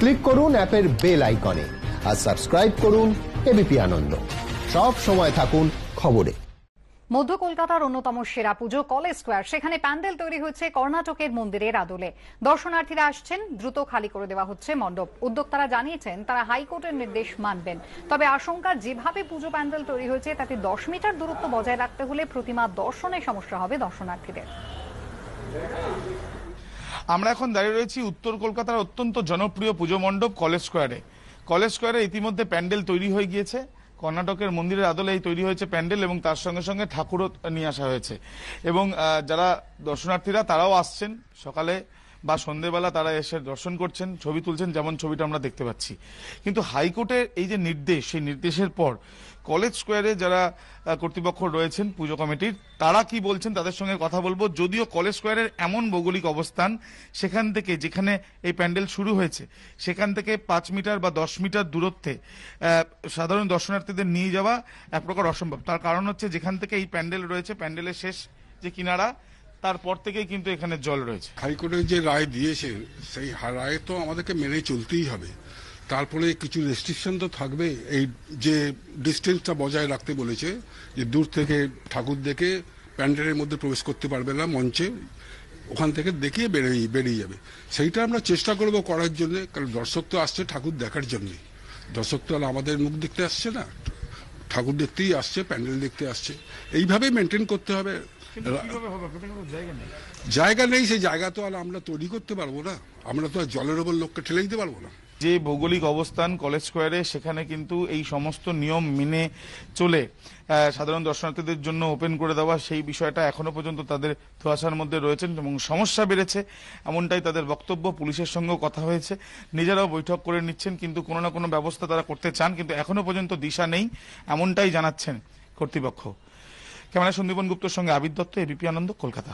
Click করুন অ্যাপের bell আইকনে আর সাবস্ক্রাইব করুন এবিপি আনন্দ। সব সময় থাকুন খবরে। মধ্য কলকাতার অন্যতম সেরা পুজো কলেজ স্কোয়ার, সেখানে প্যান্ডেল তৈরি হচ্ছে কর্ণাটকের মন্দিরের আদলে। দর্শনার্থীরা আসছেন, দ্রুত খালি করে দেওয়া হচ্ছে মণ্ডপ। উদ্যোক্তারা জানিয়েছেন তারা হাইকোর্টের নির্দেশ মানবেন। তবে আশঙ্কা, যেভাবে পুজো প্যান্ডেল তৈরি হয়েছে তাতে 10 মিটার দূরত্ব বজায় রাখতে হলে প্রতিমা দর্শনে সমস্যা হবে দর্শনার্থীদের। আমরা এখন দাঁড়িয়ে রয়েছি উত্তর কলকাতার অত্যন্ত জনপ্রিয় পুজো মণ্ডপ কলেজ স্কোয়ারে। কলেজ স্কোয়ারে ইতিমধ্যে প্যান্ডেল তৈরি হয়ে গিয়েছে। কর্ণাটকের মন্দিরের আদলে তৈরি হয়েছে প্যান্ডেল এবং তার সঙ্গে সঙ্গে ঠাকুরও নিয়ে আসা হয়েছে। এবং যারা দর্শনার্থীরা তারাও আসছেন, সকালে বা সন্ধ্যেবেলা তারা এসে দর্শন করছেন, ছবি তুলছেন, যেমন ছবিটা আমরা দেখতে পাচ্ছি। কিন্তু হাইকোর্টের এই যে নির্দেশ, সেই নির্দেশের পর কলেজ স্কোয়ারে যারা কর্তৃপক্ষ রয়েছেন পুজো কমিটির, তারা কি বলছেন তাদের সঙ্গে কথা বলবো। যদিও কলেজ স্কোয়ারের এমন ভৌগোলিক অবস্থান, সেখান থেকে যেখানে এই প্যান্ডেল শুরু হয়েছে সেখান থেকে 5 মিটার বা 10 মিটার দূরত্বে সাধারণ দর্শনার্থীদের নিয়ে যাওয়া এক প্রকার অসম্ভব। তার কারণ হচ্ছে যেখান থেকে এই প্যান্ডেল রয়েছে, প্যান্ডেলের শেষ যে কিনারা, তারপর থেকেই কিন্তু এখানে জল রয়েছে। হাইকোর্টের যে রায় দিয়েছে সেই রায় তো আমাদেরকে মেনে চলতেই হবে। তারপরে কিছু রেস্ট্রিকশন তো থাকবে। এই যে ডিস্টেন্সটা বজায় রাখতে বলেছে, যে দূর থেকে ঠাকুর দেখে প্যান্ডেলের মধ্যে প্রবেশ করতে পারবে না মঞ্চে, ওখান থেকে দেখিয়ে বেরিয়ে যাবে। সেইটা আমরা চেষ্টা করব করার জন্য, কারণ দর্শক তো আসছে ঠাকুর দেখার জন্য। দর্শক তো আর আমাদের মুখ দেখতে আসছে না, ঠাকুর দেখতেই আসছে, প্যান্ডেল দেখতে আসছে। এইভাবেই মেনটেন করতে হবে। জায়গা নেই, সেই জায়গা তো আর আমরা তৈরি করতে পারবো না। আমরা তো আর জলের ওপর লোককে ঠেলে দিতে পারবো না। যে ভৌগোলিক অবস্থান কলেজ স্কোয়ারে, সেখানে কিন্তু এই সমস্ত নিয়ম মেনে চলে সাধারণ দর্শনার্থীদের জন্য ওপেন করে দেওয়া, সেই বিষয়টা এখনো পর্যন্ত তাদের ধোঁয়াশার মধ্যে রয়েছেন এবং সমস্যা বেড়েছে, এমনটাই তাদের বক্তব্য। পুলিশের সঙ্গেও কথা হয়েছে, নিজেরাও বৈঠক করে নিচ্ছেন, কিন্তু কোনো না কোনো ব্যবস্থা তারা করতে চান, কিন্তু এখনো পর্যন্ত দিশা নেই, এমনটাই জানাচ্ছেন কর্তৃপক্ষ। ক্যামেরা সন্দীপন গুপ্তর সঙ্গে আবির দত্ত, এবিপি আনন্দ, কলকাতা।